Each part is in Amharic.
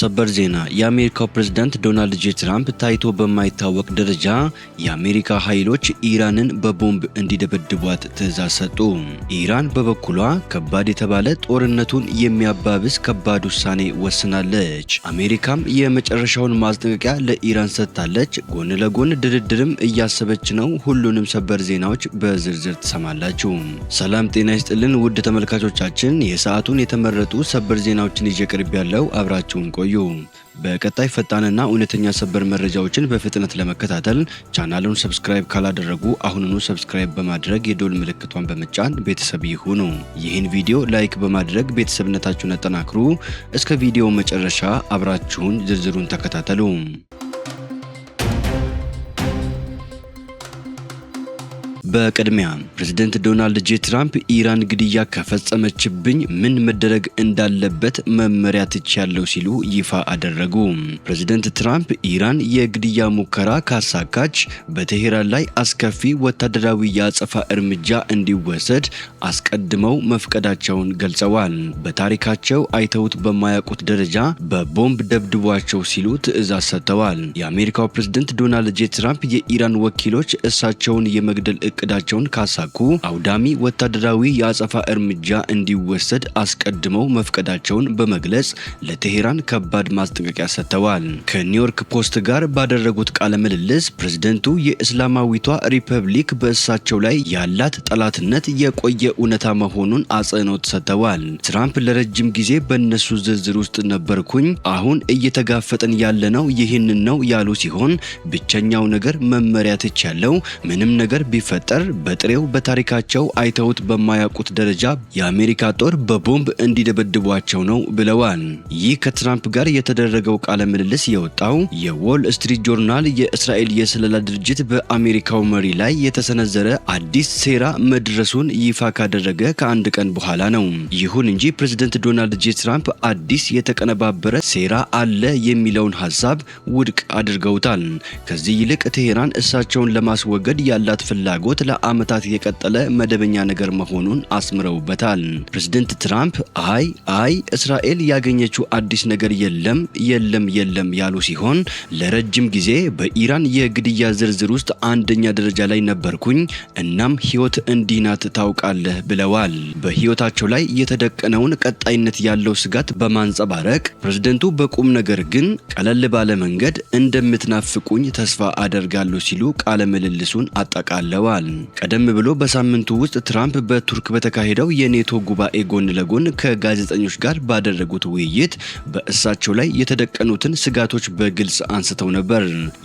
ሰበር ዜና የአሜሪካው ፕሬዝዳንት ዶናልድ ጄ ትራምፕ ታይቶ በማይታወቅ ደረጃ የአሜሪካ ኃይሎች ኢራንን በቦምብ እንዲደበድቧት ትዕዛዝ ሰጡ። ኢራን በበኩሏ ከባድ የተባለ ጦርነቱን የሚያባብስ ከባድ ውሳኔ ወስናለች። አሜሪካም የመጨረሻውን ማስጠንቀቂያ ለኢራን ሰጥታለች። ጎን ለጎን ድርድርም እያሰበች ነው። ሁሉንም ሰበር ዜናዎች በዝርዝር ትሰማላችሁ። ሰላም ጤና ይስጥልን ውድ ተመልካቾቻችን፣ የሰዓቱን የተመረጡ ሰበር ዜናዎችን ይዤ ቀርብ ያለው አብራችሁን ቆዩ። በቀጣይ ፈጣንና እውነተኛ ሰበር መረጃዎችን በፍጥነት ለመከታተል ቻናሉን ሰብስክራይብ ካላደረጉ አሁኑኑ ሰብስክራይብ በማድረግ የዶል ምልክቷን በመጫን ቤተሰብ ይሁኑ። ይህን ቪዲዮ ላይክ በማድረግ ቤተሰብነታችሁን አጠናክሩ። እስከ ቪዲዮ መጨረሻ አብራችሁን ዝርዝሩን ተከታተሉ። በቅድሚያ ፕሬዝዳንት ዶናልድ ጄ ትራምፕ ኢራን ግድያ ከፈጸመችብኝ ምን መደረግ እንዳለበት መመሪያ ትቻለሁ ሲሉ ይፋ አደረጉ። ፕሬዝዳንት ትራምፕ ኢራን የግድያ ሙከራ ካሳካች በቴሄራን ላይ አስከፊ ወታደራዊ የአጸፋ እርምጃ እንዲወሰድ አስቀድመው መፍቀዳቸውን ገልጸዋል። በታሪካቸው አይተውት በማያውቁት ደረጃ በቦምብ ደብድቧቸው ሲሉ ትዕዛዝ ሰጥተዋል። የአሜሪካው ፕሬዝዳንት ዶናልድ ጄ ትራምፕ የኢራን ወኪሎች እሳቸውን የመግደል እቅዳቸውን ካሳኩ አውዳሚ ወታደራዊ የአጸፋ እርምጃ እንዲወሰድ አስቀድመው መፍቀዳቸውን በመግለጽ ለቴሄራን ከባድ ማስጠንቀቂያ ሰጥተዋል። ከኒውዮርክ ፖስት ጋር ባደረጉት ቃለ ምልልስ ፕሬዝዳንቱ የእስላማዊቷ ሪፐብሊክ በእሳቸው ላይ ያላት ጠላትነት የቆየ እውነታ መሆኑን አጽንኦት ሰጥተዋል። ትራምፕ ለረጅም ጊዜ በእነሱ ዝርዝር ውስጥ ነበርኩኝ፣ አሁን እየተጋፈጠን ያለነው ይህንን ነው ያሉ ሲሆን ብቸኛው ነገር መመሪያ ትቻለው፣ ምንም ነገር ቢፈጠር በጥሬው በታሪካቸው አይተውት በማያውቁት ደረጃ የአሜሪካ ጦር በቦምብ እንዲደበድቧቸው ነው ብለዋል። ይህ ከትራምፕ ጋር የተደረገው ቃለ ምልልስ የወጣው የዎል ስትሪት ጆርናል የእስራኤል የስለላ ድርጅት በአሜሪካው መሪ ላይ የተሰነዘረ አዲስ ሴራ መድረሱን ይፋ ካደረገ ከአንድ ቀን በኋላ ነው። ይሁን እንጂ ፕሬዝዳንት ዶናልድ ጄ ትራምፕ አዲስ የተቀነባበረ ሴራ አለ የሚለውን ሀሳብ ውድቅ አድርገውታል። ከዚህ ይልቅ ቴሄራን እሳቸውን ለማስወገድ ያላት ፍላጎት ለዓመታት የቀጠለ መደበኛ ነገር መሆኑን አስምረውበታል። ፕሬዝዳንት ትራምፕ አይ እስራኤል ያገኘችው አዲስ ነገር የለም ያሉ ሲሆን ለረጅም ጊዜ በኢራን የግድያ ዝርዝር ውስጥ አንደኛ ደረጃ ላይ ነበርኩኝ፣ እናም ህይወት እንዲህ ናት ታውቃለህ ብለዋል። በህይወታቸው ላይ የተደቀነውን ቀጣይነት ያለው ስጋት በማንጸባረቅ ፕሬዝዳንቱ በቁም ነገር ግን ቀለል ባለ መንገድ እንደምትናፍቁኝ ተስፋ አደርጋለሁ ሲሉ ቃለ ምልልሱን አጠቃለዋል። ቀደም ብሎ በሳምንቱ ውስጥ ትራምፕ በቱርክ በተካሄደው የኔቶ ጉባኤ ጎን ለጎን ከጋዜጠኞች ጋር ባደረጉት ውይይት በእሳቸው ላይ የተደቀኑትን ስጋቶች በግልጽ አንስተው ነበር።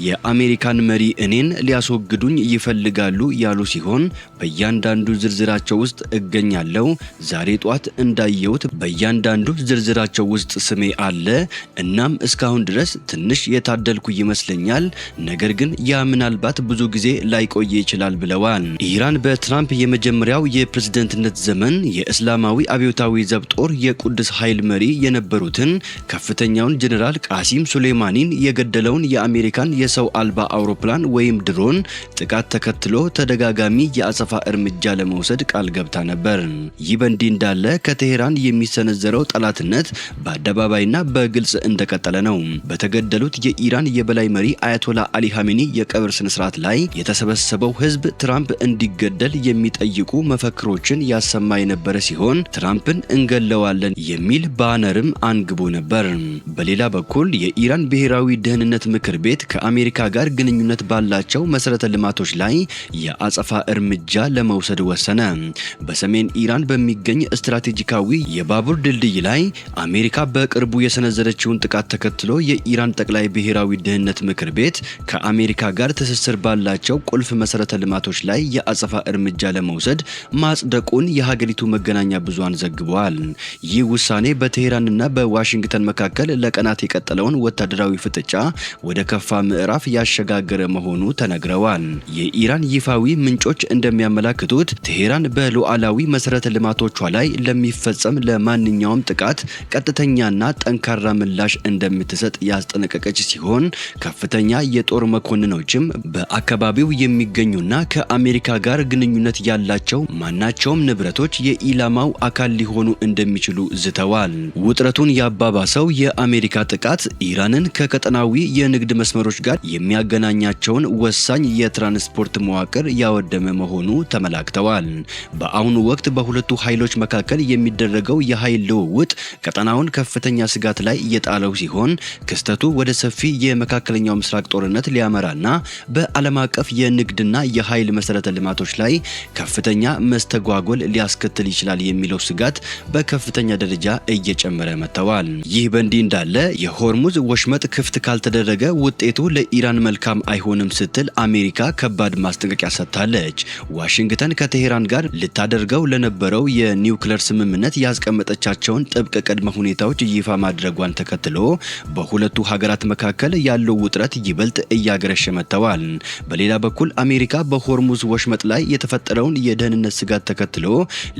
የአሜሪካን መሪ እኔን ሊያስወግዱኝ ይፈልጋሉ ያሉ ሲሆን በእያንዳንዱ ዝርዝራቸው ውስጥ እገኛለሁ። ዛሬ ጧት እንዳየሁት በእያንዳንዱ ዝርዝራቸው ውስጥ ስሜ አለ። እናም እስካሁን ድረስ ትንሽ የታደልኩ ይመስለኛል። ነገር ግን ያ ምናልባት ብዙ ጊዜ ላይቆይ ይችላል ብለዋል። ኢራን በትራምፕ የመጀመሪያው የፕሬዝዳንትነት ዘመን የእስላማዊ አብዮታዊ ዘብ ጦር የቁድስ ኃይል መሪ የነበሩትን ከፍተኛውን ጀነራል ቃሲም ሱሌማኒን የገደለውን የአሜሪካን የሰው አልባ አውሮፕላን ወይም ድሮን ጥቃት ተከትሎ ተደጋጋሚ የአጸፋ እርምጃ ለመውሰድ ቃል ገብታ ነበር። ይህ በእንዲህ እንዳለ ከቴሄራን የሚሰነዘረው ጠላትነት በአደባባይና በግልጽ እንደቀጠለ ነው። በተገደሉት የኢራን የበላይ መሪ አያቶላ አሊ ኻሜኒ የቀብር ስነስርዓት ላይ የተሰበሰበው ህዝብ ትራምፕ እንዲገደል የሚጠይቁ መፈክሮችን ያሰማ የነበረ ሲሆን ትራምፕን እንገለዋለን የሚል ባነርም አንግቦ ነበር። በሌላ በኩል የኢራን ብሔራዊ ደህንነት ምክር ቤት ከአሜሪካ ጋር ግንኙነት ባላቸው መሰረተ ልማቶች ላይ የአጸፋ እርምጃ ለመውሰድ ወሰነ። በሰሜን ኢራን በሚገኝ ስትራቴጂካዊ የባቡር ድልድይ ላይ አሜሪካ በቅርቡ የሰነዘረችውን ጥቃት ተከትሎ የኢራን ጠቅላይ ብሔራዊ ደህንነት ምክር ቤት ከአሜሪካ ጋር ትስስር ባላቸው ቁልፍ መሰረተ ልማቶች ላይ የአጸፋ እርምጃ ለመውሰድ ማጽደቁን የሀገሪቱ መገናኛ ብዙሃን ዘግበዋል። ይህ ውሳኔ በቴሄራንና በዋሽንግተን መካከል ለቀናት የቀጠለውን ወታደራዊ ፍጥጫ ወደ ከፋ ምዕራፍ ያሸጋገረ መሆኑ ተነግረዋል። የኢራን ይፋዊ ምንጮች እንደሚያመላክቱት ቴሄራን በሉዓላዊ መሰረተ ልማቶቿ ላይ ለሚፈጸም ለማንኛውም ጥቃት ቀጥተኛና ጠንካራ ምላሽ እንደምትሰጥ ያስጠነቀቀች ሲሆን ከፍተኛ የጦር መኮንኖችም በአካባቢው የሚገኙና ከአሜሪካ ጋር ግንኙነት ያላቸው ማናቸውም ንብረቶች የኢላማው አካል ሊሆኑ እንደሚችሉ ዝተዋል። ውጥረቱን ያባባሰው የአሜሪካ ጥቃት ኢራንን ከቀጠናዊ የንግድ መስመሮች ጋር የሚያገናኛቸውን ወሳኝ የትራንስፖርት መዋቅር ያወደመ መሆኑ ተመላክተዋል። በአሁኑ ወቅት በሁለቱ ኃይሎች መካከል የሚደረገው የኃይል ልውውጥ ቀጠናውን ከፍተኛ ስጋት ላይ እየጣለው ሲሆን ክስተቱ ወደ ሰፊ የመካከለኛው ምስራቅ ጦርነት ሊያመራና በዓለም አቀፍ የንግድና የኃይል መሰረተ ልማቶች ላይ ከፍተኛ መስተጓጎል ሊያስከትል ይችላል የሚለው ስጋት በከፍተኛ ደረጃ እየጨመረ መጥተዋል። ይህ በእንዲህ እንዳለ የሆርሙዝ ወሽመጥ ክፍት ካልተደረገ ውጤቱ ለኢራን መልካም አይሆንም ስትል አሜሪካ ከባድ ማስጠንቀቂያ ሰጥታለች። ዋሽንግተን ከቴሄራን ጋር ልታደርገው ለነበረው የኒውክሌር ስምምነት ያስቀመጠቻቸውን ጥብቅ ቅድመ ሁኔታዎች ይፋ ማድረጓን ተከትሎ በሁለቱ ሀገራት መካከል ያለው ውጥረት ይበልጥ እያገረሸ መጥተዋል። በሌላ በኩል አሜሪካ በሆርሙዝ ወሽመጥ ላይ የተፈጠረውን የደህንነት ስጋት ተከትሎ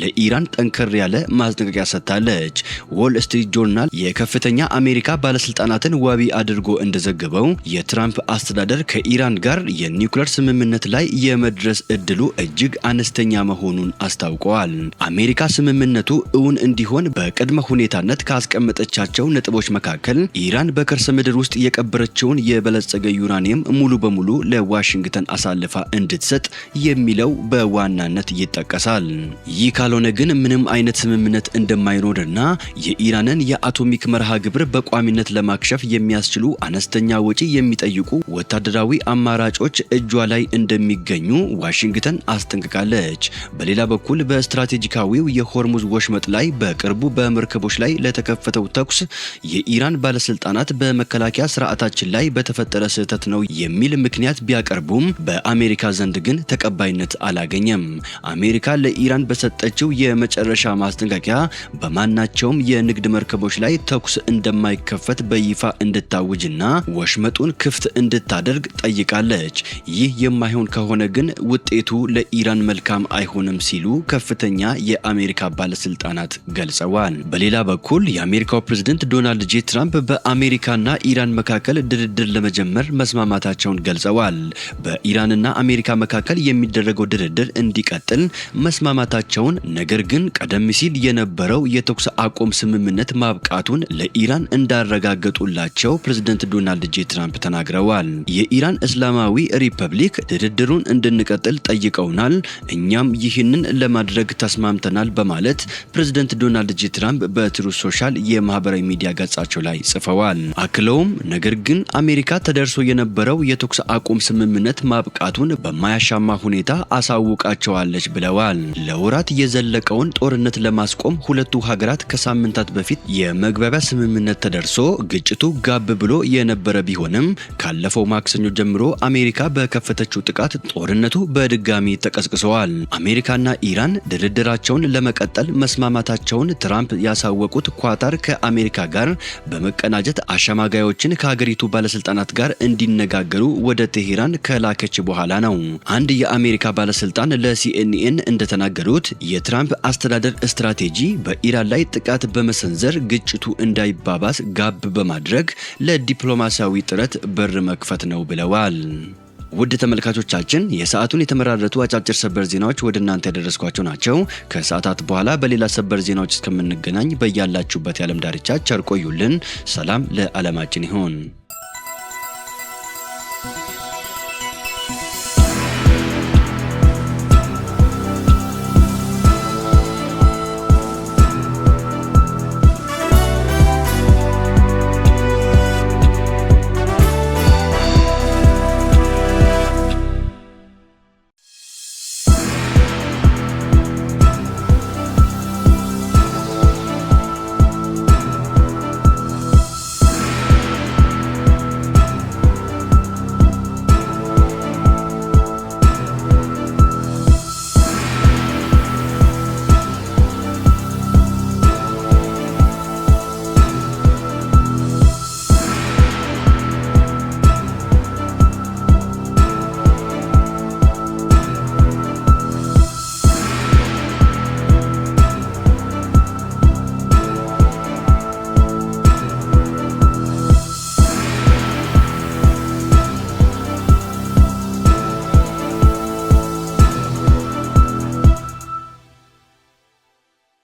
ለኢራን ጠንከር ያለ ማስጠንቀቂያ ሰጥታለች። ዎል ስትሪት ጆርናል የከፍተኛ አሜሪካ ባለስልጣናትን ዋቢ አድርጎ እንደዘገበው የትራምፕ አስተዳደር ከኢራን ጋር የኒውክሌር ስምምነት ላይ የመድረስ እድሉ እጅግ አነስተኛ መሆኑን አስታውቀዋል። አሜሪካ ስምምነቱ እውን እንዲሆን በቅድመ ሁኔታነት ካስቀመጠቻቸው ነጥቦች መካከል ኢራን በከርሰ ምድር ውስጥ የቀበረችውን የበለጸገ ዩራኒየም ሙሉ በሙሉ ለዋሽንግተን አሳልፋ እንድትሰጥ የሚለው በዋናነት ይጠቀሳል። ይህ ካልሆነ ግን ምንም አይነት ስምምነት እንደማይኖርና የኢራንን የአቶሚክ መርሃ ግብር በቋሚነት ለማክሸፍ የሚያስችሉ አነስተኛ ወጪ የሚጠይቁ ወታደራዊ አማራጮች እጇ ላይ እንደሚገኙ ዋሽንግተን አስጠንቅቃለች። በሌላ በኩል በስትራቴጂካዊው የሆርሙዝ ወሽመጥ ላይ በቅርቡ በመርከቦች ላይ ለተከፈተው ተኩስ የኢራን ባለስልጣናት በመከላከያ ስርዓታችን ላይ በተፈጠረ ስህተት ነው የሚል ምክንያት ቢያቀርቡም በአሜሪካ ዘንድ ግን ተቀባይነት አላገኘም። አሜሪካ ለኢራን በሰጠችው የመጨረሻ ማስጠንቀቂያ በማናቸውም የንግድ መርከቦች ላይ ተኩስ እንደማይከፈት በይፋ እንድታውጅና ወሽመጡን ክፍት እንድታደርግ ጠይቃለች። ይህ የማይሆን ከሆነ ግን ውጤቱ ለኢራን መልካም አይሆንም ሲሉ ከፍተኛ የአሜሪካ ባለስልጣናት ገልጸዋል። በሌላ በኩል የአሜሪካው ፕሬዝዳንት ዶናልድ ጄ ትራምፕ በአሜሪካና ኢራን መካከል ድርድር ለመጀመር መስማማታቸውን ገልጸዋል። በኢራንና አሜሪካ መካከል የሚደረገው ድርድር እንዲቀጥል መስማማታቸውን፣ ነገር ግን ቀደም ሲል የነበረው የተኩስ አቁም ስምምነት ማብቃቱን ለኢራን እንዳረጋገጡላቸው ፕሬዝዳንት ዶናልድ ጄ ትራምፕ ተናግረዋል። የኢራን እስላማዊ ሪፐብሊክ ድርድሩን እንድንቀጥል ጠይቀውናል፣ እኛም ይህንን ለማድረግ ተስማምተናል በማለት ፕሬዝዳንት ዶናልድ ጄ ትራምፕ በትሩዝ ሶሻል የማህበራዊ ሚዲያ ገጻቸው ላይ ጽፈዋል። አክለውም ነገር ግን አሜሪካ ተደርሶ የነበረው የተኩስ አቁም ስምምነት ማብቃቱን በማያሻማ ሁኔታ አሳውቃቸዋለች ብለዋል። ለወራት የዘለቀውን ጦርነት ለማስቆም ሁለቱ ሀገራት ከሳምንታት በፊት የመግባቢያ ስምምነት ተደርሶ ግጭቱ ጋብ ብሎ የነበረ ቢሆንም ካለፈው ማክሰኞ ጀምሮ አሜሪካ በከፈተችው ጥቃት ጦርነቱ በድጋሚ ተቀስቅሰዋል። አሜሪካና ኢራን ድርድራቸውን ለመቀጠል መስማማታቸውን ትራምፕ ያሳወቁት ኳታር ከአሜሪካ ጋር በመቀናጀት አሸማጋዮችን ከሀገሪቱ ባለስልጣናት ጋር እንዲነጋገሩ ወደ ቴሄራን ከላከች በኋላ ነው። አንድ የአሜሪካ ባለስልጣን ለሲኤንኤን እንደተናገሩት የትራምፕ አስተዳደር ስትራቴጂ በኢራን ላይ ጥቃት በመሰንዘር ግጭቱ እንዳይባባስ ጋብ በማድረግ ለዲፕሎማሲያዊ ጥረት በር መክፈት ነው ብለዋል። ውድ ተመልካቾቻችን የሰዓቱን የተመራረጡ አጫጭር ሰበር ዜናዎች ወደ እናንተ ያደረስኳቸው ናቸው። ከሰዓታት በኋላ በሌላ ሰበር ዜናዎች እስከምንገናኝ በያላችሁበት የዓለም ዳርቻ ቸር ቆዩልን። ሰላም ለዓለማችን ይሁን።